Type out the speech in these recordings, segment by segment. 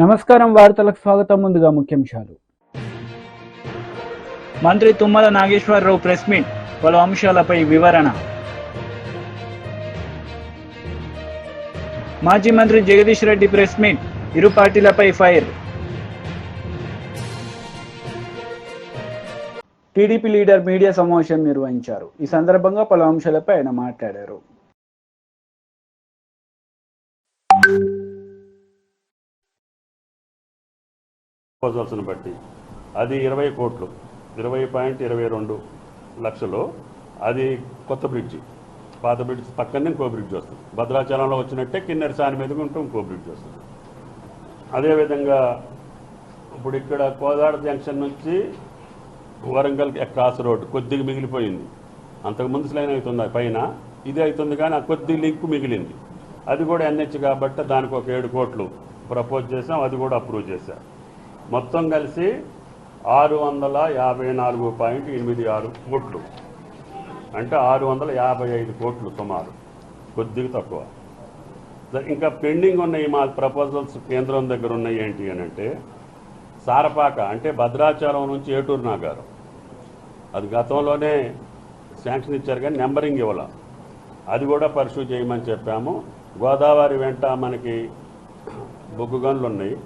నమస్కారం వార్తలకు స్వాగతం. ముందుగా ముఖ్యాంశాలు. మంత్రి తుమ్మల నాగేశ్వరరావు ప్రెస్ మీట్, పలు అంశాలపై వివరణ. మాజీ మంత్రి జగదీష్ రెడ్డి ప్రెస్ మీట్, ఇరు పార్టీలపై ఫైర్. టీడీపీ లీడర్ మీడియా సమావేశం నిర్వహించారు. ఈ సందర్భంగా పలు అంశాలపై ఆయన మాట్లాడారు. ప్రపోజల్స్ని బట్టి అది 20 కోట్లు, 20.22 లక్షలు. అది కొత్త బ్రిడ్జి, పాత బ్రిడ్జ్ పక్కనే ఇంకో బ్రిడ్జ్ వస్తుంది. భద్రాచలంలో వచ్చినట్టే కిన్నెర సాని మీదకి ఉంటూ ఇంకో బ్రిడ్జ్ వస్తుంది. అదేవిధంగా ఇప్పుడు ఇక్కడ కోదాడ జంక్షన్ నుంచి వరంగల్ క్రాస్ రోడ్ కొద్దిగా మిగిలిపోయింది. అంతకుముందు లైన్ అవుతుంది పైన, ఇది అవుతుంది కానీ ఆ కొద్ది లింక్ మిగిలింది. అది కూడా ఎన్హెచ్ కాబట్టి దానికి ఒక 7 కోట్లు ప్రపోజ్ చేసాం, అది కూడా అప్రూవ్ చేశాం. మొత్తం కలిసి 654.86 కోట్లు, అంటే 655 కోట్లు సుమారు, కొద్దిగా తక్కువ. ఇంకా పెండింగ్ ఉన్నాయి మా ప్రపోజల్స్ కేంద్రం దగ్గర ఉన్నాయి. ఏంటి అని అంటే సారపాక, అంటే భద్రాచలం నుంచి ఏటూరు నాగారం, అది గతంలోనే శాంక్షన్ ఇచ్చారు కానీ నెంబరింగ్ ఇవ్వాల, అది కూడా పర్సూ చేయమని చెప్పాము. గోదావరి వెంట మనకి బొగ్గు గనులు ఉన్నాయి,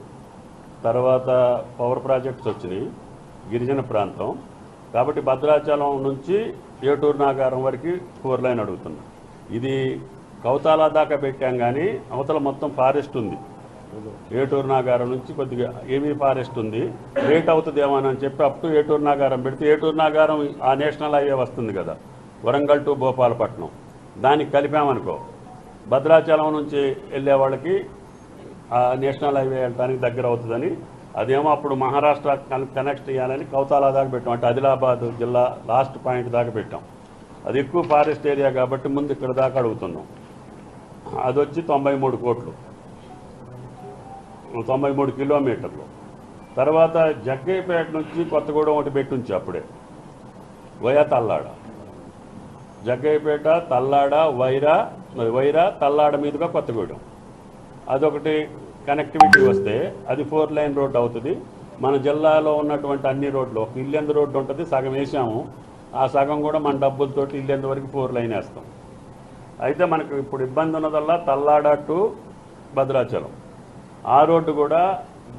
తర్వాత పవర్ ప్రాజెక్ట్స్ వచ్చినాయి, గిరిజన ప్రాంతం కాబట్టి భద్రాచలం నుంచి ఏటూరు నాగారం వరకు 4 లైన్ అడుగుతున్నాం. ఇది కౌతాల దాకా పెట్టాం కానీ అవతల మొత్తం ఫారెస్ట్ ఉంది. ఏటూరు నాగారం నుంచి కొద్దిగా ఏమీ ఫారెస్ట్ ఉంది, లేట్ అవుతుందేమో అని చెప్పి అప్ టు ఏటూరు నాగారం పెడితే, ఏటూరు నాగారం ఆ నేషనల్ హైవే వస్తుంది కదా, వరంగల్ టు భోపాలపట్నం, దానికి కలిపామనుకో భద్రాచలం నుంచి వెళ్ళే వాళ్ళకి ఆ నేషనల్ హైవే వెళ్ళడానికి దగ్గర అవుతుందని, అదేమో అప్పుడు మహారాష్ట్ర కనెక్ట్ చేయాలని కౌతాల దాకా పెట్టాం, అంటే ఆదిలాబాద్ జిల్లా లాస్ట్ పాయింట్ దాకా పెట్టాం. అది ఎక్కువ ఫారెస్ట్ ఏరియా కాబట్టి ముందు ఇక్కడ దాకా అడుగుతున్నాం. అది వచ్చి 93 కోట్లు, 93 కిలోమీటర్లు. తర్వాత జగ్గయ్యపేట నుంచి కొత్తగూడెం ఒకటి పెట్టుంచి అప్పుడే వయా తల్లాడ, జగ్గయ్యపేట తల్లాడ వైరా తల్లాడ మీదుగా కొత్తగూడెం, అదొకటి కనెక్టివిటీ వస్తే అది 4 లైన్ రోడ్ అవుతుంది. మన జిల్లాలో ఉన్నటువంటి అన్ని రోడ్లు, ఒక ఇల్లెందు రోడ్డు ఉంటుంది, సగం వేసాము, ఆ సగం కూడా మన డబ్బులతోటి ఇల్లెందు వరకు 4 లైన్ వేస్తాం. అయితే మనకు ఇప్పుడు ఇబ్బంది ఉన్నదల్లా తల్లాడ టు భద్రాచలం, ఆ రోడ్డు కూడా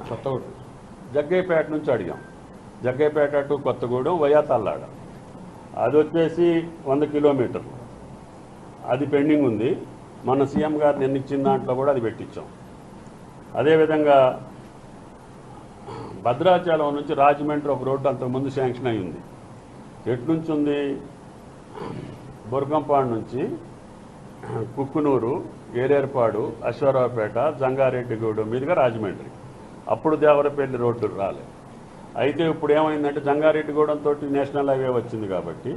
కొత్తగూడెం, జగ్గయ్యపేట నుంచి అడిగాం, జగ్గయ్యపేట టు కొత్తగూడెం వయా తల్లాడ, అది వచ్చేసి 100 కిలోమీటర్లు, అది పెండింగ్ ఉంది. మన సీఎం గారు నిర్ణయించిన దాంట్లో కూడా అది పెట్టించాం. అదేవిధంగా భద్రాచలం నుంచి రాజమండ్రి ఒక రోడ్డు అంతకుముందు శాంక్షన్ అయ్యింది. ఎట్నుంచి ఉంది, బుర్గంపాడు నుంచి కుక్కునూరు, ఏలేర్పాడు, అశ్వారావుపేట, జంగారెడ్డిగూడెం మీదుగా రాజమండ్రి, అప్పుడు దేవరపల్లి రోడ్డు రాలేదు. అయితే ఇప్పుడు ఏమైందంటే జంగారెడ్డిగూడెంతో నేషనల్ హైవే వచ్చింది కాబట్టి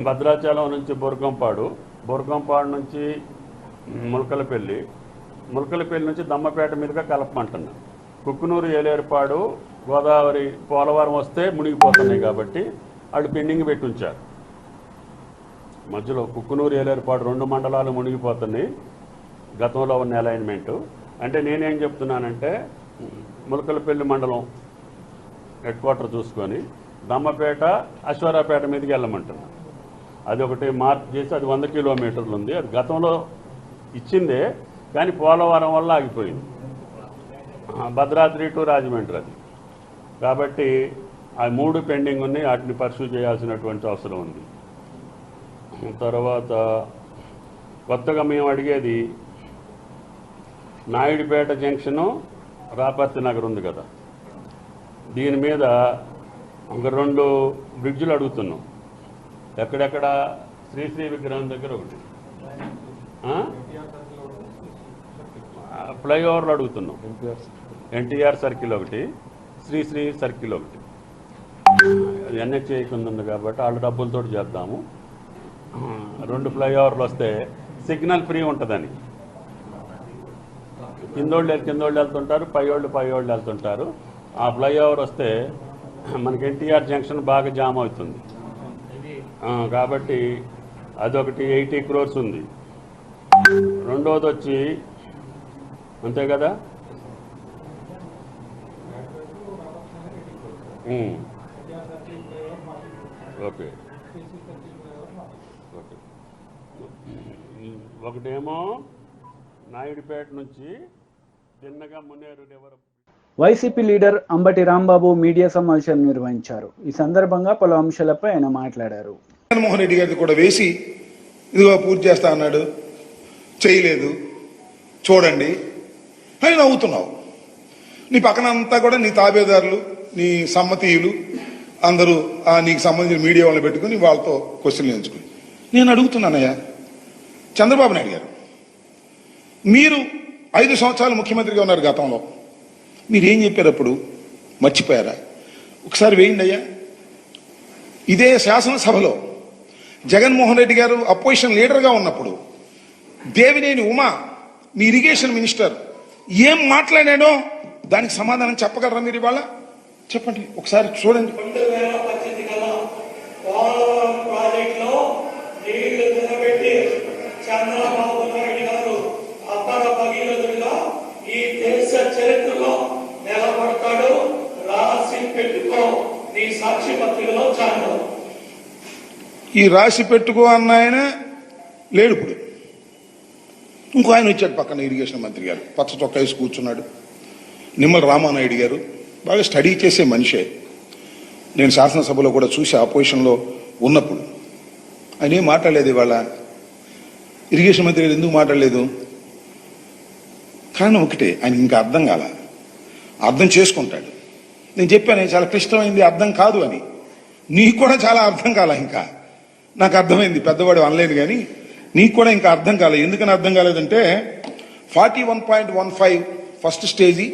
భద్రాచలం నుంచి బుర్గంపాడు నుంచి ములకలపల్లి నుంచి దమ్మపేట మీదుగా కలపమంటున్నాం. కుక్కునూరు, ఏలేర్పాడు, గోదావరి, పోలవరం వస్తే మునిగిపోతున్నాయి కాబట్టి వాళ్ళు పెండింగ్ పెట్టి ఉంచారు. మధ్యలో కుక్కునూరు, ఏలేర్పాడు 2 మండలాలు మునిగిపోతున్నాయి గతంలో ఉన్న అలైన్మెంటు. అంటే నేనేం చెప్తున్నానంటే ములకలపల్లి మండలం హెడ్ క్వార్టర్ చూసుకొని దమ్మపేట, అశ్వారావుపేట మీదకి వెళ్ళమంటున్నాను. అది ఒకటి మార్క్ చేసి, అది 100 కిలోమీటర్లు ఉంది. అది గతంలో ఇచ్చిందే కానీ పోలవరం వల్ల ఆగిపోయింది, భద్రాద్రి టు రాజమండ్రి అది. కాబట్టి ఆ 3 పెండింగ్ ఉన్నాయి, వాటిని పర్సూ చేయాల్సినటువంటి అవసరం ఉంది. తర్వాత కొత్తగా మేము అడిగేది నాయుడుపేట జంక్షను, రాపర్తి నగర్ ఉంది కదా, దీని మీద ఒక 2 బ్రిడ్జులు అడుగుతున్నాం. ఎక్కడెక్కడ, శ్రీశ్రీ విగ్రహం దగ్గర ఒకటి, ఫ్లైఓవర్లు అడుగుతున్నాం, ఎన్టీఆర్ సర్కిల్ ఒకటి, శ్రీశ్రీ సర్కిల్ ఒకటి. అది ఎన్హెచ్ఏ కింద ఉంది కాబట్టి వాళ్ళ డబ్బులతో చేద్దాము. 2 ఫ్లైఓవర్లు వస్తే సిగ్నల్ ఫ్రీ ఉంటుందని, కిందోళ్ళు వెళ్తుంటారు, పైవాళ్ళు వెళ్తుంటారు. ఆ ఫ్లైఓవర్ వస్తే మనకి ఎన్టీఆర్ జంక్షన్ బాగా జామ్ అవుతుంది కాబట్టి అదొకటి 80 crores ఉంది. రెండోది వచ్చి అంతే కదా, ఓకే ఓకే. ఒకటేమో నాయుడుపేట నుంచి తిన్నగా Munneru river. YCP leader Ambati Rambabu media సమావేశం నిర్వహించారు. ఈ సందర్భంగా పలు అంశాలపై ఆయన మాట్లాడారు. జగన్మోహన్ రెడ్డి గారిది కూడా వేసి ఇదిగో పూర్తి చేస్తా అన్నాడు, చేయలేదు, చూడండి అని నవ్వుతున్నావు. నీ పక్కన అంతా కూడా నీ తాబేదారులు, నీ సమ్మతీయులు అందరూ నీకు సంబంధించిన మీడియా వాళ్ళని పెట్టుకుని వాళ్ళతో క్వశ్చన్లు ఎంచుకుని నేను అడుగుతున్నానయ్యా, చంద్రబాబు నాయుడు గారు మీరు 5 సంవత్సరాలు ముఖ్యమంత్రిగా ఉన్నారు. గతంలో మీరేం చెప్పారు? అప్పుడు మర్చిపోయారా? ఒకసారి వేయండి అయ్యా. ఇదే శాసనసభలో జగన్మోహన్ రెడ్డి గారు అపోజిషన్ లీడర్గా ఉన్నప్పుడు దేవినేని ఉమా మీ ఇరిగేషన్ మినిస్టర్ ఏం మాట్లాడాడో దానికి సమాధానం చెప్పగలరా మీరు? ఇవాళ చెప్పండి, ఒకసారి చూడండి. చంద్రబాబు నాయుడు గారు అప్పర భగీరథుడిగా ఈ దేశ చరిత్రలో నిలబడతాడు, రాసి పెట్టుకో నీ సాక్షి పత్రికలో చాలు. ఈ రాసి పెట్టుకో అన్న ఆయన లేడు. ఇప్పుడు ఇంకో ఆయన వచ్చాడు పక్కన, ఇరిగేషన్ మంత్రి గారు, పచ్చ చొక్కా వేసి కూర్చున్నాడు. నిమ్మల రామానాయుడు గారు బాగా స్టడీ చేసే మనిషే. నేను శాసనసభలో కూడా చూసి ఆపోజిషన్లో ఉన్నప్పుడు ఆయన ఏం మాట్లాడలేదు. ఇవాళ ఇరిగేషన్ మంత్రి గారు ఎందుకు మాట్లాడలేదు? కారణం ఒకటే, ఆయన ఇంకా అర్థం కాల. అర్థం చేసుకుంటాడు. నేను చెప్పాను చాలా క్లిష్టమైంది, అర్థం కాదు అని. నీకు కూడా చాలా అర్థం కాల. ఇంకా నాకు అర్థమైంది, పెద్దవాడు అనలేదు, కానీ నీకు కూడా ఇంకా అర్థం కాలేదు. ఎందుకని అర్థం కాలేదంటే 41.15 ఫస్ట్ స్టేజీ,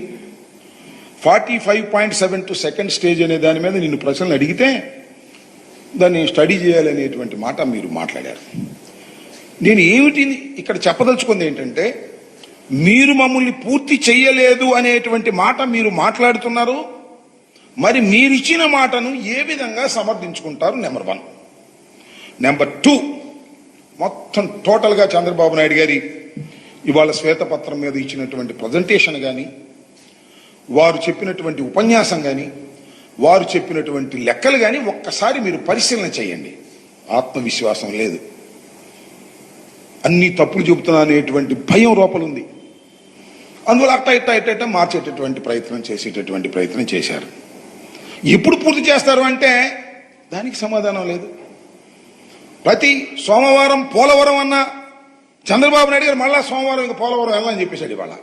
45.72 సెకండ్ స్టేజ్ అనే దాని మీద నిన్ను ప్రశ్నలు అడిగితే దాన్ని స్టడీ చేయాలనేటువంటి మాట మీరు మాట్లాడారు. నేను ఏమిటి ఇక్కడ చెప్పదలుచుకుంది ఏంటంటే, మీరు మమ్మల్ని పూర్తి చెయ్యలేదు అనేటువంటి మాట మీరు మాట్లాడుతున్నారు. మరి మీరిచ్చిన మాటను ఏ విధంగా సమర్థించుకుంటారు? నెంబర్ 1. నెంబర్ 2, మొత్తం టోటల్గా చంద్రబాబు నాయుడు గారి ఇవాళ శ్వేతపత్రం మీద ఇచ్చినటువంటి ప్రజెంటేషన్ కానీ, వారు చెప్పినటువంటి ఉపన్యాసం కానీ, వారు చెప్పినటువంటి లెక్కలు కానీ ఒక్కసారి మీరు పరిశీలన చేయండి. ఆత్మవిశ్వాసం లేదు, అన్ని తప్పులు చెబుతున్నా అనేటువంటి భయం లోపలుంది. అందువల్ల అట్ట మార్చేటటువంటి ప్రయత్నం చేసేటటువంటి ప్రయత్నం చేశారు. ఎప్పుడు పూర్తి చేస్తారు అంటే దానికి సమాధానం లేదు. ప్రతి సోమవారం పోలవరం అన్న చంద్రబాబు నాయుడు గారు మళ్ళా సోమవారం ఇంకా పోలవరం వెళ్ళాలని చెప్పేశాడు. ఇవాళ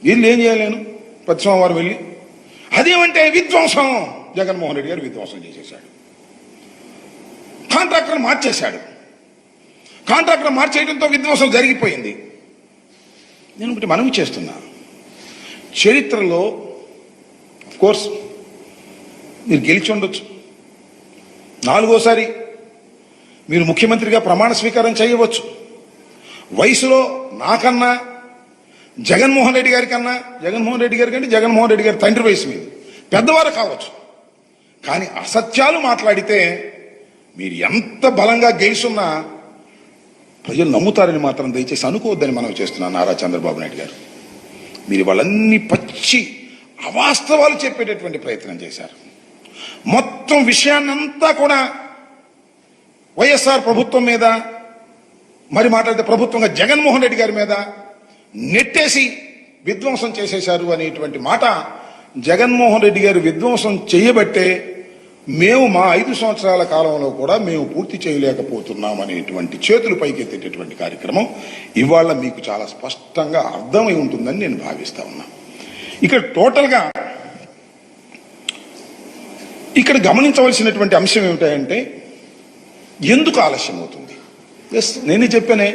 వీళ్ళు ఏం చేయాలి? నేను ప్రతి సోమవారం వెళ్ళి అదేమంటే విధ్వంసం. జగన్మోహన్ రెడ్డి గారు విధ్వంసం చేసేశాడు. కాంట్రాక్టర్ మార్చేశాడు. కాంట్రాక్టర్ మార్చేయడంతో విధ్వంసం జరిగిపోయింది. నేను ఒకటి మనవి చేస్తున్నా, చరిత్రలో కోర్స్ మీరు గెలిచి ఉండొచ్చు, 4వ సారి మీరు ముఖ్యమంత్రిగా ప్రమాణ స్వీకారం చేయవచ్చు. వయసులో నాకన్నా జగన్మోహన్ రెడ్డి గారి కన్నా, జగన్మోహన్ రెడ్డి గారి కంటే జగన్మోహన్ రెడ్డి గారి తండ్రి వయసు మీద పెద్దవారు కావచ్చు. కానీ అసత్యాలు మాట్లాడితే మీరు ఎంత బలంగా గెలుచున్నా ప్రజలు నమ్ముతారని మాత్రం దయచేసి అనుకోవద్దని మనం చేస్తున్నాను. నారా చంద్రబాబు నాయుడు గారు మీరు వాళ్ళన్ని పచ్చి అవాస్తవాలు చెప్పేటటువంటి ప్రయత్నం చేశారు. మొత్తం విషయాన్నంతా కూడా వైఎస్ఆర్ ప్రభుత్వం మీద, మరి మాట్లాడితే ప్రభుత్వంగా జగన్మోహన్ రెడ్డి గారి మీద నెట్టేసి విధ్వంసం చేసేశారు అనేటువంటి మాట. జగన్మోహన్ రెడ్డి గారు విధ్వంసం చేయబట్టే మేము మా 5 సంవత్సరాల కాలంలో కూడా మేము పూర్తి చేయలేకపోతున్నాం అనేటువంటి చేతులు పైకెత్తేటటువంటి కార్యక్రమం ఇవాళ మీకు చాలా స్పష్టంగా అర్థమై ఉంటుందని నేను భావిస్తా ఉన్నా. ఇక్కడ టోటల్గా ఇక్కడ గమనించవలసినటువంటి అంశం ఏమిటంటే, ఎందుకు ఆలస్యం అవుతుంది? ఎస్, నేనే చెప్పానే,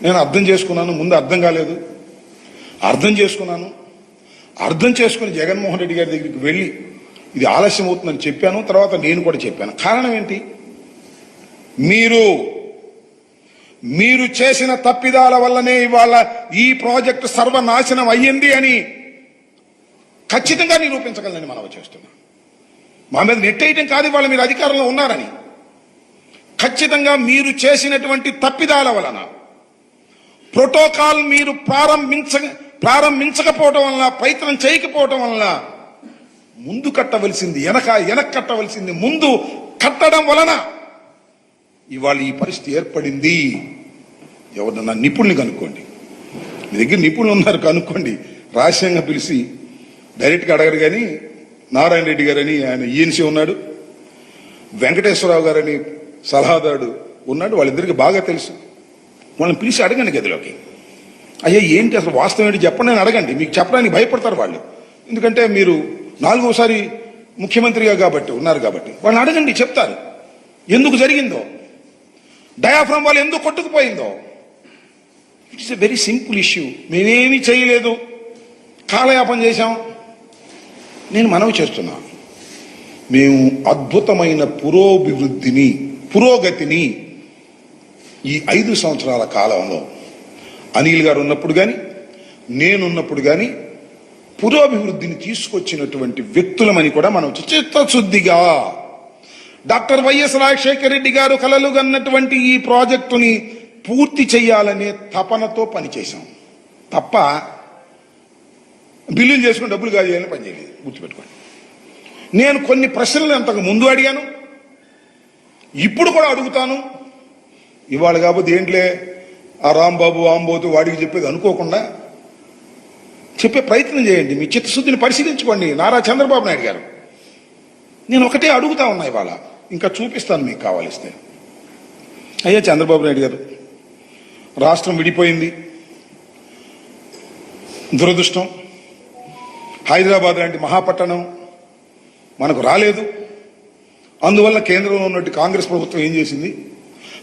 నేను అర్థం చేసుకున్నాను. ముందు అర్థం కాలేదు, అర్థం చేసుకున్నాను. అర్థం చేసుకుని జగన్మోహన్ రెడ్డి గారి దగ్గరికి వెళ్ళి ఇది ఆలస్యం అవుతుందని చెప్పాను. తర్వాత నేను కూడా చెప్పాను. కారణం ఏంటి? మీరు చేసిన తప్పిదాల వల్లనే ఇవాళ ఈ ప్రాజెక్టు సర్వనాశనం అయ్యింది అని ఖచ్చితంగా నిరూపించగలనని మనవి చేస్తున్నాం. మా మీద నెట్టేయటం కాదు, ఇవాళ మీరు అధికారంలో ఉన్నారని. ఖచ్చితంగా మీరు చేసినటువంటి తప్పిదాల వలన, ప్రోటోకాల్ మీరు ప్రారంభించకపోవడం వలన, ప్రయత్నం చేయకపోవడం వలన ముందు కట్టవలసింది వెనక కట్టవలసింది ముందు కట్టడం వలన ఇవాళ ఈ పరిస్థితి ఏర్పడింది. ఎవరన్నా నిపుణుల్ని కనుక్కోండి, మీ దగ్గర నిపుణులు ఉన్నారు కనుక్కోండి. రహస్యంగా పిలిచి డైరెక్ట్గా అడగరు. కానీ నారాయణ రెడ్డి గారని ఆయన ఈఎన్సీ ఉన్నాడు, వెంకటేశ్వరరావు గారని సలహాదారుడు ఉన్నాడు, వాళ్ళిద్దరికి బాగా తెలుసు. వాళ్ళని పిలిచి అడగండి గదిలోకి, అయ్యా ఏంటి అసలు వాస్తవం ఏంటి చెప్పండి అని అడగండి. మీకు చెప్పడానికి భయపడతారు వాళ్ళు, ఎందుకంటే మీరు 4వసారి ముఖ్యమంత్రిగా కాబట్టి ఉన్నారు కాబట్టి. వాళ్ళని అడగండి, చెప్తారు ఎందుకు జరిగిందో, డయాఫ్రామ్ వాళ్ళు ఎందుకు కొట్టుకుపోయిందో. It's a very simple issue. మేమేమీ చేయలేదు, కాలయాపన చేశాం. నేను మనవి చేస్తున్నా, మేము అద్భుతమైన పురోగతిని ఈ 5 సంవత్సరాల కాలంలో అనిల్ గారు ఉన్నప్పుడు కానీ నేనున్నప్పుడు కానీ పురోభివృద్ధిని తీసుకొచ్చినటువంటి వ్యక్తులమని కూడా మనం చిత్తశుద్ధిగా డాక్టర్ వైఎస్ రాజశేఖర రెడ్డి గారు కలలు కన్నటువంటి ఈ ప్రాజెక్టుని పూర్తి చేయాలనే తపనతో పనిచేశాం తప్ప బిల్లులు చేసుకుని డబ్బులు కాజేయాలని పనిచేయలేదు. గుర్తుపెట్టుకోండి. నేను కొన్ని ప్రశ్నలు అంతకు ముందు అడిగాను, ఇప్పుడు కూడా అడుగుతాను. ఇవాళ కాకపోతే ఏంట్లే ఆ రాంబాబు ఆంబోతు వాడికి చెప్పేది అనుకోకుండా చెప్పే ప్రయత్నం చేయండి. మీ చిత్తశుద్ధిని పరిశీలించుకోండి. నారా చంద్రబాబు నాయుడు గారు, నేను ఒకటే అడుగుతా ఉన్నా ఇవాళ, ఇంకా చూపిస్తాను మీకు కావాలిస్తే. అయ్యా చంద్రబాబు నాయుడు గారు, రాష్ట్రం విడిపోయింది, దురదృష్టం. హైదరాబాద్ లాంటి మహాపట్టణం మనకు రాలేదు. అందువల్ల కేంద్రంలో ఉన్నట్టు కాంగ్రెస్ ప్రభుత్వం ఏం చేసింది,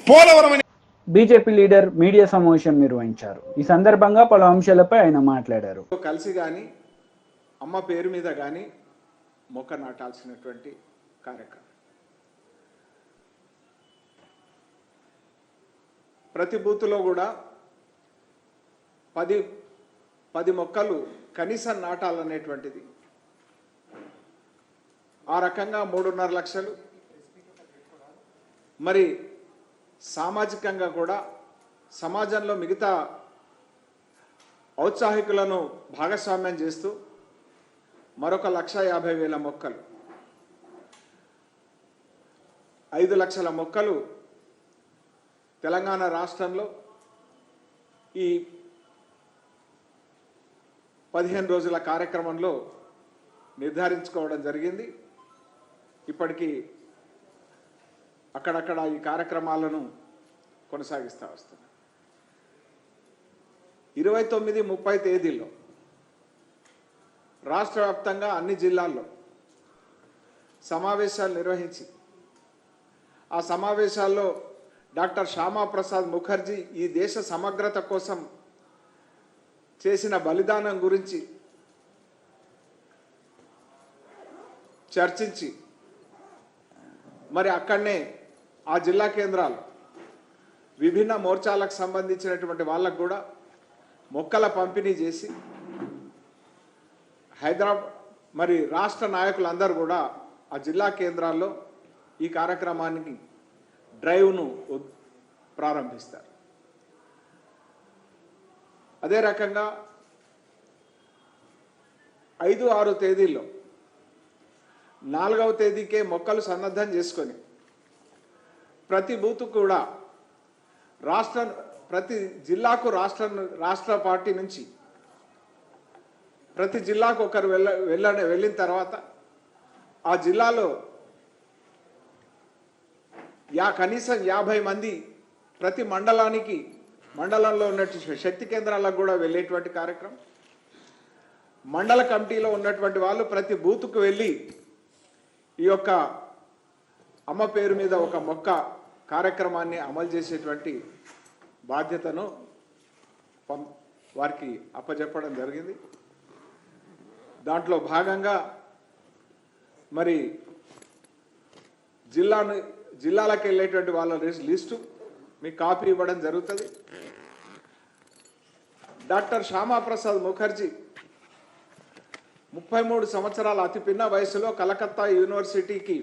పోలవరం అని బీజేపీ లీడర్ మీడియా సమావేశం నిర్వహించారు. ఈ సందర్భంగా పలు అంశాలపై ఆయన మాట్లాడారు. కలిసి కానీ అమ్మ పేరు మీద కానీ మొక్క నాటాల్సినటువంటి కార్యక్రమం. ప్రతి బూత్లో కూడా 10 మొక్కలు కనీసం నాటాలనేటువంటిది. ఆ రకంగా 3.5 లక్షలు. మరి సామాజికంగా కూడా సమాజంలో మిగతా ఔత్సాహికులను భాగస్వామ్యం చేస్తూ మరొక 1,50,000 మొక్కలు, 5 లక్షల మొక్కలు తెలంగాణ రాష్ట్రంలో ఈ 15 రోజుల కార్యక్రమంలో నిర్ధారించుకోవడం జరిగింది. ఇప్పటికీ అక్కడక్కడ ఈ కార్యక్రమాలను కొనసాగిస్తూ వస్తున్నాం. 29, 30 తేదీల్లో రాష్ట్ర వ్యాప్తంగా అన్ని జిల్లాల్లో సమావేశాలు నిర్వహించి ఆ సమావేశాల్లో డాక్టర్ శ్యామాప్రసాద్ ముఖర్జీ ఈ దేశ సమగ్రత కోసం చేసిన బలిదానం గురించి చర్చించి మరి అక్కడనే ఆ జిల్లా కేంద్రాలు విభిన్న మోర్చాలకు సంబంధించినటువంటి వాళ్ళకు కూడా మొక్కల పంపిణీ చేసి హైదరాబాద్ మరి రాష్ట్ర నాయకులందరూ కూడా ఆ జిల్లా కేంద్రాల్లో ఈ కార్యక్రమానికి డ్రైవ్ను ప్రారంభిస్తారు. అదే రకంగా 5, 6 తేదీల్లో 4వ తేదీకే మొక్కలు సన్నద్ధం చేసుకొని ప్రతి బూత్ కూడా ప్రతి జిల్లాకు రాష్ట్ర పార్టీ నుంచి ప్రతి జిల్లాకు ఒకరు వెళ్ళిన తర్వాత ఆ జిల్లాలో కనీసం 50 మంది ప్రతి మండలంలో ఉన్నటువంటి శక్తి కేంద్రాలకు కూడా వెళ్ళేటువంటి కార్యక్రమం. మండల కమిటీలో ఉన్నటువంటి వాళ్ళు ప్రతి బూత్కు వెళ్ళి ఈ యొక్క అమ్మ పేరు మీద ఒక మొక్క కార్యక్రమాన్ని అమలు చేసేటువంటి బాధ్యతను వారికి అప్పచెప్పడం జరిగింది. దాంట్లో భాగంగా మరి జిల్లాలకు వెళ్ళేటువంటి వాళ్ళ లిస్టు మీకు కాపీ ఇవ్వడం జరుగుతుంది. డాక్టర్ శ్యామాప్రసాద్ ముఖర్జీ 33 సంవత్సరాల అతి పిన్న వయసులో కలకత్తా యూనివర్సిటీకి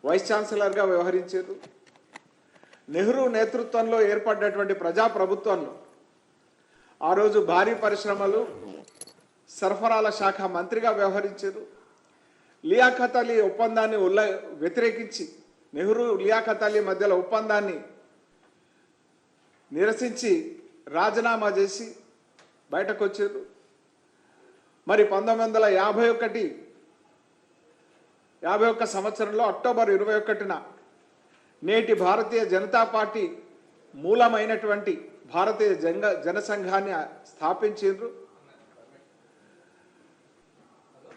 వైస్ ఛాన్సలర్గా వ్యవహరించారు. నెహ్రూ నేతృత్వంలో ఏర్పడినటువంటి ప్రజాప్రభుత్వంలో ఆ రోజు భారీ పరిశ్రమలు, సరఫరాల శాఖ మంత్రిగా వ్యవహరించారు. లియాఖత్ అలీ ఒప్పందాన్ని వ్యతిరేకించి నెహ్రూ లియాఖత్ అలీ మధ్యలో ఒప్పందాన్ని నిరసించి రాజీనామా చేసి బయటకు వచ్చారు. మరి 1951 సంవత్సరంలో అక్టోబర్ 21న నేటి భారతీయ జనతా పార్టీ మూలమైనటువంటి భారతీయ జనసంఘాన్ని స్థాపించారు.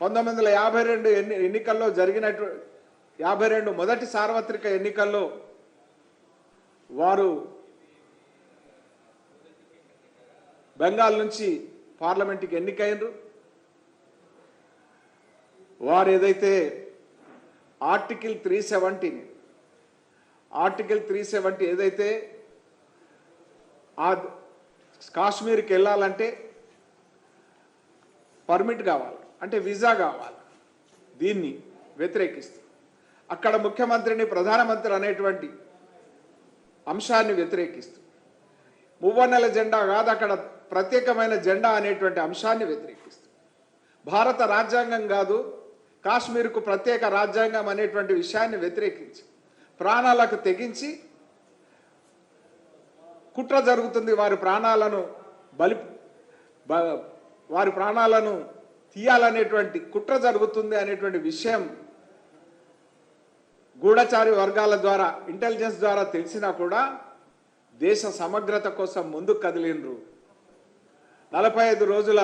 1952 ఎన్నికల్లో జరిగినటువంటి 52 మొదటి సార్వత్రిక ఎన్నికల్లో వారు బెంగాల్ నుంచి పార్లమెంట్కి ఎన్నికైనరు. వారు ఏదైతే ఆర్టికల్ 370 ఏదైతే ఆ కాశ్మీర్కి వెళ్ళాలంటే పర్మిట్ కావాలి, అంటే వీసా కావాలి, దీన్ని వ్యతిరేకిస్తూ అక్కడ ముఖ్యమంత్రిని ప్రధానమంత్రి అనేటువంటి అంశాన్ని వ్యతిరేకిస్తూ మువ్వన్నెల జెండా కాదు అక్కడ ప్రత్యేకమైన జెండా అనేటువంటి అంశాన్ని వ్యతిరేకిస్తూ భారత రాజ్యాంగం కాదు కాశ్మీర్కు ప్రత్యేక రాజ్యాంగం అనేటువంటి విషయాన్ని వ్యతిరేకించి ప్రాణాలకు తెగించి కుట్ర జరుగుతుంది, వారి ప్రాణాలను తీయాలనేటువంటి కుట్ర జరుగుతుంది అనేటువంటి విషయం గూఢచారి వర్గాల ద్వారా ఇంటెలిజెన్స్ ద్వారా తెలిసినా కూడా దేశ సమగ్రత కోసం ముందుకు కదిలినరు. 45 రోజుల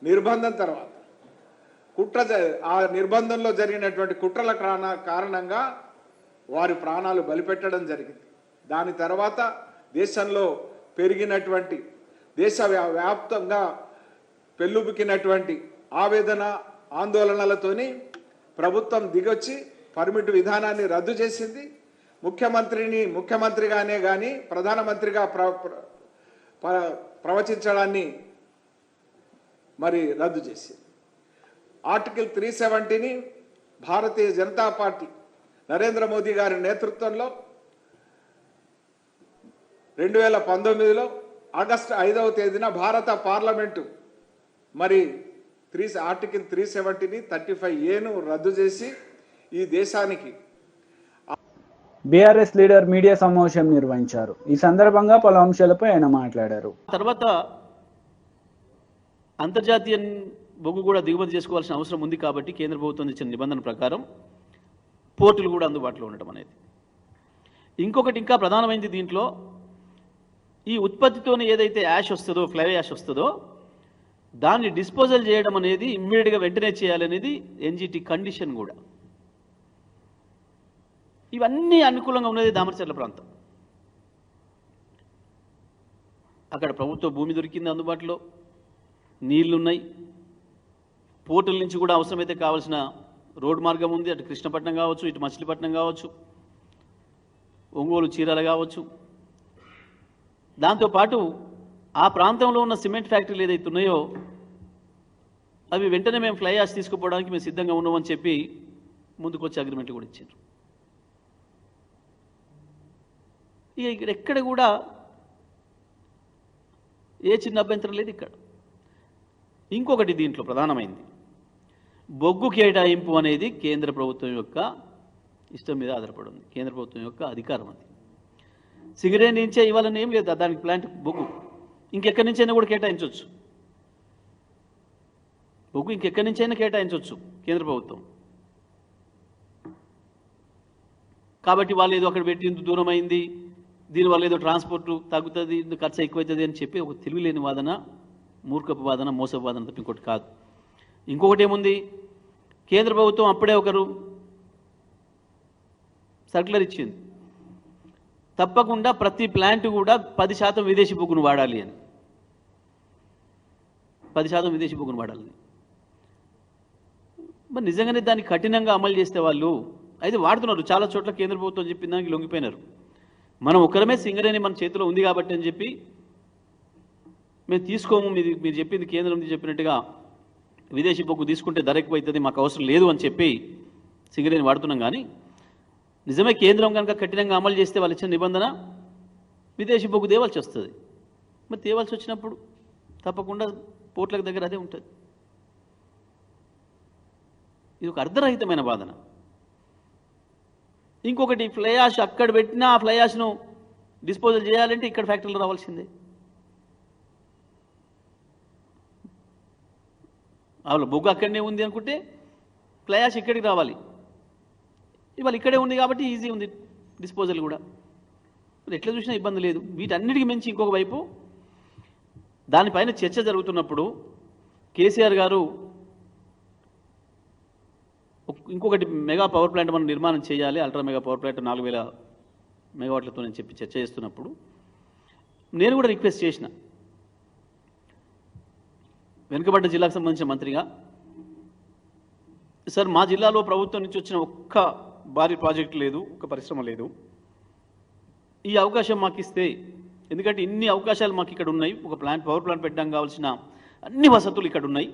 నిర్బంధం తర్వాత ఆ నిర్బంధంలో జరిగినటువంటి కుట్రల కారణంగా వారి ప్రాణాలు బలిపెట్టడం జరిగింది. దాని తర్వాత దేశంలో పెరిగినటువంటి దేశవ్యాప్తంగా పెళ్ళుబుకినటువంటి ఆవేదన ఆందోళనలతోని ప్రభుత్వం దిగొచ్చి పర్మిట్ విధానాన్ని రద్దు చేసింది. ముఖ్యమంత్రిగానే కానీ ప్రధానమంత్రిగా ప్రవచించడాన్ని మరి రద్దు చేసింది. ఆర్టికల్ 370ని భారతీయ జనతా పార్టీ నరేంద్ర మోదీ గారి నేతృత్వంలో 2019లో ఆగస్టు 5వ తేదీన భారత పార్లమెంటు మరి ఆర్టికల్ 370ని 35A రద్దు చేసి ఈ దేశానికి బీఆర్ఎస్ లీడర్ మీడియా సమావేశం నిర్వహించారు. ఈ సందర్భంగా పలు అంశాలపై ఆయన మాట్లాడారు. తర్వాత అంతర్జాతీయ బొగ్గు కూడా దిగుమతి చేసుకోవాల్సిన అవసరం ఉంది కాబట్టి కేంద్ర ప్రభుత్వం ఇచ్చిన నిబంధన ప్రకారం పోర్టులు కూడా అందుబాటులో ఉండటం అనేది. ఇంకొకటి ఇంకా ప్రధానమైనది దీంట్లో ఈ ఉత్పత్తితోనే ఏదైతే యాష్ వస్తుందో ఫ్లై యాష్ వస్తుందో దాన్ని డిస్పోజల్ చేయడం అనేది ఇమ్మీడియట్గా వెంటనే చేయాలనేది ఎన్జిటి కండిషన్ కూడా. ఇవన్నీ అనుకూలంగా ఉన్నది దామరచర్ల ప్రాంతం. అక్కడ ప్రభుత్వ భూమి దొరికింది, అందుబాటులో నీళ్లున్నాయి, పోర్టుల నుంచి కూడా అవసరమైతే కావాల్సిన రోడ్ మార్గం ఉంది. అటు కృష్ణపట్నం కావచ్చు, ఇటు మచిలీపట్నం కావచ్చు, ఒంగోలు చీరాల కావచ్చు. దాంతోపాటు ఆ ప్రాంతంలో ఉన్న సిమెంట్ ఫ్యాక్టరీలు ఏదైతే ఉన్నాయో అవి వెంటనే మేము ఫ్లై యాష్ తీసుకుపోవడానికి మేము సిద్ధంగా ఉన్నామని చెప్పి ముందుకొచ్చి అగ్రిమెంట్లు కూడా ఇచ్చారు. ఇక ఇక్కడ ఎక్కడ కూడా ఏ చిన్న అభ్యంతరం లేదు ఇక్కడ. ఇంకొకటి దీంట్లో ప్రధానమైంది బొగ్గు కేటాయింపు అనేది కేంద్ర ప్రభుత్వం యొక్క ఇష్టం మీద ఆధారపడి ఉంది, కేంద్ర ప్రభుత్వం యొక్క అధికారం అది. సింగరేణి నుంచే ఇవ్వాలని ఏం లేదు, దానికి ప్లాంట్ బొగ్గు ఇంకెక్కడి నుంచైనా కూడా కేటాయించవచ్చు, బొగ్గు ఇంకెక్కడి నుంచైనా కేటాయించవచ్చు కేంద్ర ప్రభుత్వం. కాబట్టి వాళ్ళు ఏదో అక్కడ పెట్టి దూరం అయింది, దీనివల్ల ఏదో ట్రాన్స్పోర్ట్ తగ్గుతుంది, ఖర్చు ఎక్కువవుతుంది అని చెప్పి ఒక తెలివిలేని వాదన, మూర్ఖపు వాదన, మోసపు వాదన తప్ప ఇంకోటి కాదు. ఇంకొకటి ఏముంది, కేంద్ర ప్రభుత్వం అప్పుడే ఒకరు సర్క్యులర్ ఇచ్చింది, తప్పకుండా ప్రతి ప్లాంట్ కూడా 10% విదేశీ బొగ్గును వాడాలి అని. 10% విదేశీ బొగ్గును వాడాలని. మరి నిజంగానే దాన్ని కఠినంగా అమలు చేస్తే వాళ్ళు అయితే వాడుతున్నారు. చాలా చోట్ల కేంద్ర ప్రభుత్వం చెప్పిన దానికి లొంగిపోయినారు. మనం ఒక్కరమే సింగరేణి మన చేతిలో ఉంది కాబట్టి అని చెప్పి మేము తీసుకోము, మీరు చెప్పింది కేంద్రం చెప్పినట్టుగా విదేశీ బొగ్గు తీసుకుంటే ధర ఎక్కువ అవుతుంది, మాకు అవసరం లేదు అని చెప్పి సింగరేణి వాడుతున్నాం. కానీ నిజమే కేంద్రం కనుక కఠినంగా అమలు చేస్తే వాళ్ళు ఇచ్చిన నిబంధన విదేశీ బొగ్గు తేవాల్సి వస్తుంది. మరి తేవాల్సి వచ్చినప్పుడు తప్పకుండా పోర్ట్లకు దగ్గర అదే ఉంటుంది. ఇది ఒక అర్ధరహితమైన వాదన. ఇంకొకటి ఫ్లై యాష్ అక్కడ పెట్టినా ఆ ఫ్లై యాష్ను డిస్పోజల్ చేయాలంటే ఇక్కడ ఫ్యాక్టరీలో రావాల్సిందే. అవును, బొగ్గు అక్కడనే ఉంది అనుకుంటే ఫ్లై యాష్ ఇక్కడికి రావాలి. ఇవాళ ఇక్కడే ఉంది కాబట్టి ఈజీ ఉంది డిస్పోజల్ కూడా. మరి ఎట్లా చూసినా ఇబ్బంది లేదు. వీటన్నిటికీ మించి ఇంకొక వైపు దానిపైన చర్చ జరుగుతున్నప్పుడు కేసీఆర్ గారు ఇంకొకటి మెగా పవర్ ప్లాంట్ మనం నిర్మాణం చేయాలి, అల్ట్రా మెగా పవర్ ప్లాంట్ 4000 మెగావాట్లతో అని చెప్పి చర్చ చేస్తున్నప్పుడు నేను కూడా రిక్వెస్ట్ చేసిన, వెనుకబడ్డ జిల్లాకు సంబంధించిన మంత్రిగా, సార్ మా జిల్లాలో ప్రభుత్వం నుంచి వచ్చిన ఒక్క భారీ ప్రాజెక్టు లేదు, ఒక పరిశ్రమ లేదు, ఈ అవకాశం మాకు ఇస్తే, ఎందుకంటే ఇన్ని అవకాశాలు మాకు ఇక్కడ ఉన్నాయి, ఒక పవర్ ప్లాంట్ పెట్టడానికి కావాల్సిన అన్ని వసతులు ఇక్కడ ఉన్నాయి,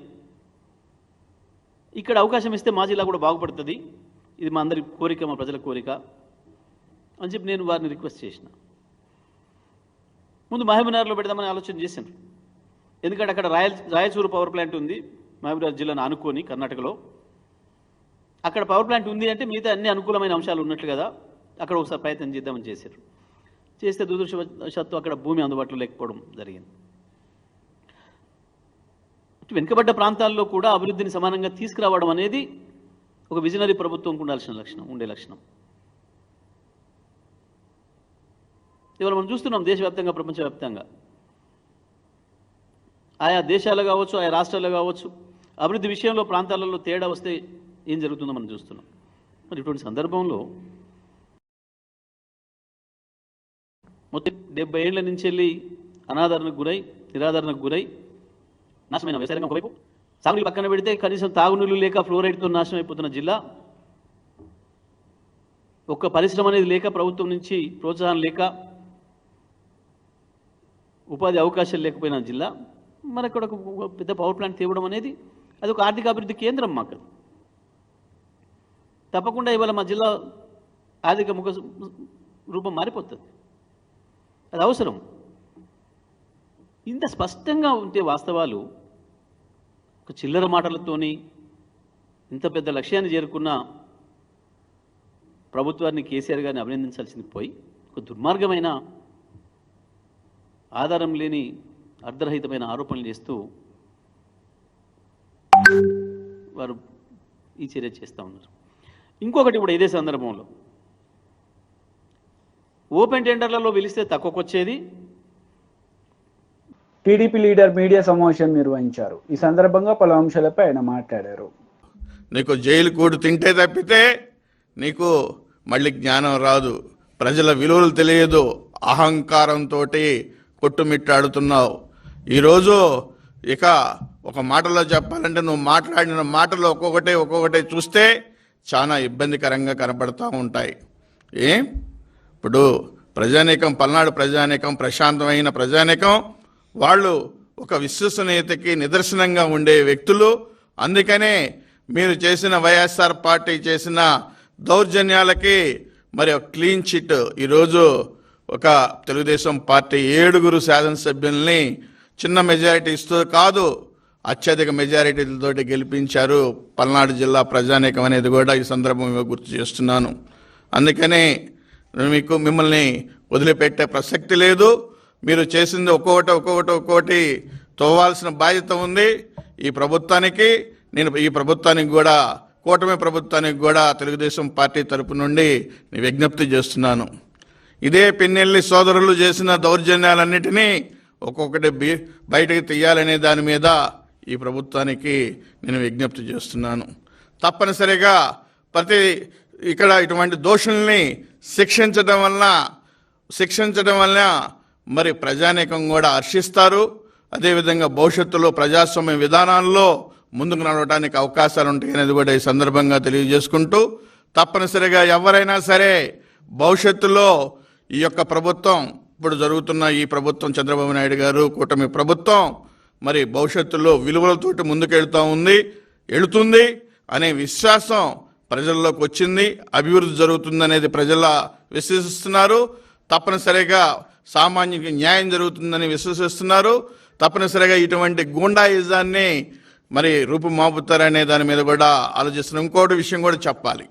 ఇక్కడ అవకాశం ఇస్తే మా జిల్లా కూడా బాగుపడుతుంది, ఇది మా అందరి కోరిక, మా ప్రజల కోరిక అని చెప్పి నేను వారిని రిక్వెస్ట్ చేసిన. ముందు మహబూబ్నగర్లో పెడదామని ఆలోచన చేశాను. ఎందుకంటే అక్కడ రాయచూరు పవర్ ప్లాంట్ ఉంది, మహబూబ్నగర్ జిల్లాను ఆనుకొని కర్ణాటకలో. అక్కడ పవర్ ప్లాంట్ ఉంది అంటే మిగతా అన్ని అనుకూలమైన అంశాలు ఉన్నట్లు కదా, అక్కడ ఒకసారి ప్రయత్నం చేద్దామని చేశారు. చేస్తే దురదృష్టవశాత్తు అక్కడ భూమి అందుబాటులో లేకపోవడం జరిగింది. వెనుకబడ్డ ప్రాంతాల్లో కూడా అభివృద్ధిని సమానంగా తీసుకురావడం అనేది ఒక విజనరీ ప్రభుత్వంకు ఉండే లక్షణం. ఇవాళ మనం చూస్తున్నాం దేశవ్యాప్తంగా, ప్రపంచవ్యాప్తంగా, ఆయా దేశాలు కావచ్చు, ఆయా రాష్ట్రాలు కావచ్చు, అభివృద్ధి విషయంలో ప్రాంతాలలో తేడా వస్తే ఏం జరుగుతుందో మనం చూస్తున్నాం. మరి ఇటువంటి సందర్భంలో మొత్తం 70 ఏళ్ల నుంచి వెళ్ళి అనాదరణకు గురై, నిరాదరణకు గురై నాశనమైన వ్యవసాయం ఒకవైపు, సాగునీళ్ళు పక్కన పెడితే కనీసం తాగునీళ్ళు లేక ఫ్లోరైడ్తో నాశనం అయిపోతున్న జిల్లా, ఒక్క పరిశ్రమ అనేది లేక, ప్రభుత్వం నుంచి ప్రోత్సాహం లేక, ఉపాధి అవకాశాలు లేకపోయిన జిల్లా, మరి అక్కడ ఒక పెద్ద పవర్ ప్లాంట్ తేవడం అనేది అది ఒక ఆర్థిక అభివృద్ధి కేంద్రం. మాకు తప్పకుండా ఇవాళ మా జిల్లా ఆర్థిక ముఖ రూపం మారిపోతుంది, అది అవసరం. ఇంత స్పష్టంగా ఉంటే వాస్తవాలు ఒక చిల్లర మాటలతోని ఇంత పెద్ద లక్ష్యాన్ని చేరుకున్న ప్రభుత్వాన్ని, కేసీఆర్ గారిని అభినందించాల్సింది పోయి ఒక దుర్మార్గమైన, ఆధారం లేని, అర్ధరహితమైన ఆరోపణలు చేస్తూ వారు ఈ చర్య చేస్తూ ఉన్నారు. ఇంకొకటి కూడా ఇదే సందర్భంలో ఓపెన్ టెండర్లలో పిలిస్తే తక్కువకొచ్చేది. టీడీపీ లీడర్ మీడియా సమావేశం నిర్వహించారు. ఈ సందర్భంగా పలు అంశాలపై ఆయన మాట్లాడారు. నీకు జైలు కూడు తింటే తప్పితే నీకు మళ్ళీ జ్ఞానం రాదు, ప్రజల విలువలు తెలియదు, అహంకారంతో కొట్టుమిట్టాడుతున్నావు. ఈరోజు ఇక ఒక మాటలో చెప్పాలంటే నువ్వు మాట్లాడిన మాటలు ఒక్కొక్కటే చూస్తే చాలా ఇబ్బందికరంగా కనపడతా ఉంటాయి. ఇప్పుడు ప్రజానీకం, పల్నాడు ప్రజానీకం ప్రశాంతమైన ప్రజానీకం, వాళ్ళు ఒక విశ్వసనీయతకి నిదర్శనంగా ఉండే వ్యక్తులు. అందుకనే మీరు చేసిన వైఎస్ఆర్ పార్టీ చేసిన దౌర్జన్యాలకి మరి ఒక క్లీన్ చిట్ ఈరోజు ఒక తెలుగుదేశం పార్టీ 7 శాసనసభ్యుల్ని చిన్న మెజారిటీస్తో కాదు అత్యధిక మెజారిటీలతో గెలిపించారు పల్నాడు జిల్లా ప్రజానీకం అనేది కూడా ఈ సందర్భంగా గుర్తు చేస్తున్నాను. అందుకనే మిమ్మల్ని వదిలిపెట్టే ప్రసక్తి లేదు. మీరు చేసింది ఒక్కొక్కటి తవ్వాల్సిన బాధ్యత ఉంది ఈ ప్రభుత్వానికి. నేను ఈ ప్రభుత్వానికి కూడా, కూటమి ప్రభుత్వానికి కూడా తెలుగుదేశం పార్టీ తరపు నుండి నేను విజ్ఞప్తి చేస్తున్నాను. ఇదే పిన్నెల్లి సోదరులు చేసిన దౌర్జన్యాలన్నిటినీ ఒక్కొక్కటి బయటకు తీయాలనే దాని మీద ఈ ప్రభుత్వానికి నేను విజ్ఞప్తి చేస్తున్నాను. తప్పనిసరిగా ఇక్కడ ఇటువంటి దోషుల్ని శిక్షించడం వల్ల మరి ప్రజానీకం కూడా హర్షిస్తారు. అదేవిధంగా భవిష్యత్తులో ప్రజాస్వామ్య విధానాల్లో ముందుకు నడవడానికి అవకాశాలు ఉంటాయి అనేది కూడా ఈ సందర్భంగా తెలియజేసుకుంటూ, తప్పనిసరిగా ఎవరైనా సరే భవిష్యత్తులో ఈ యొక్క ప్రభుత్వం, ఇప్పుడు జరుగుతున్న ఈ ప్రభుత్వం, చంద్రబాబు నాయుడు గారు కూటమి ప్రభుత్వం మరి భవిష్యత్తులో విలువలతోటి వెళుతుంది అనే విశ్వాసం ప్రజల్లోకి వచ్చింది. అభివృద్ధి జరుగుతుందనేది ప్రజల విశ్వసిస్తున్నారు. తప్పనిసరిగా సామాన్యునికి న్యాయం జరుగుతుందని విశ్వసిస్తున్నారు. తప్పనిసరిగా ఇటువంటి గూండాయిజాన్ని మరి రూపుమాపుతారనే దాని మీద కూడా ఆలోచిస్తున్నాం. ఇంకోటి విషయం కూడా చెప్పాలి.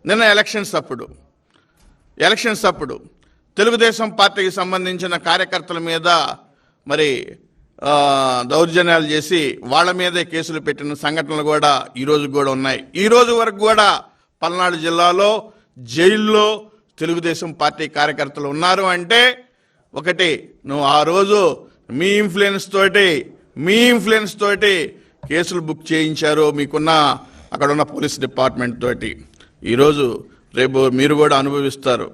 నిన్న ఎలక్షన్స్ అప్పుడు తెలుగుదేశం పార్టీకి సంబంధించిన కార్యకర్తల మీద మరి దౌర్జన్యాలు చేసి వాళ్ళ మీదే కేసులు పెట్టిన సంఘటనలు కూడా ఈరోజు కూడా ఉన్నాయి. ఈ రోజు వరకు కూడా పల్నాడు జిల్లాలో జైల్లో తెలుగుదేశం పార్టీ కార్యకర్తలు ఉన్నారు. అంటే ఒకటి, నువ్వు ఆ రోజు మీ ఇన్ఫ్లుయెన్స్ తోటి కేసులు బుక్ చేయించారు మీకున్న అక్కడ ఉన్న పోలీస్ డిపార్ట్మెంట్ తోటి. ఈరోజు రేపు మీరు కూడా అనుభవిస్తారు.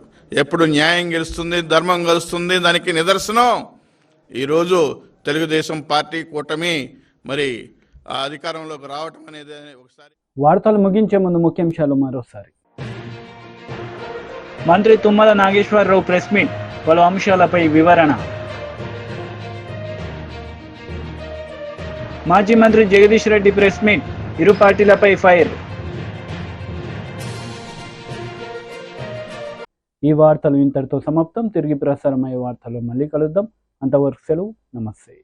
ఎప్పుడు న్యాయం గెలుస్తుంది, ధర్మం గెలుస్తుంది, దానికి నిదర్శనం ఈరోజు తెలుగుదేశం పార్టీ కూటమి మరి అధికారంలోకి రావటం అనేది. ఒకసారి వార్తలు ముగించే ముందు ముఖ్యాంశాలు మరోసారి. మంత్రి తుమ్మల నాగేశ్వరరావు ప్రెస్ మీట్, పలు అంశాలపై వివరణ. మాజీ మంత్రి జగదీష్ రెడ్డి ప్రెస్ మీట్, ఇరు పార్టీలపై ఫైర్. ఈ వార్తలు ఇంతటితో సమాప్తం. తిరిగి ప్రసారమయ్యే వార్తలు మళ్ళీ కలుద్దాం. అంతవరకు సెలవు. నమస్తే.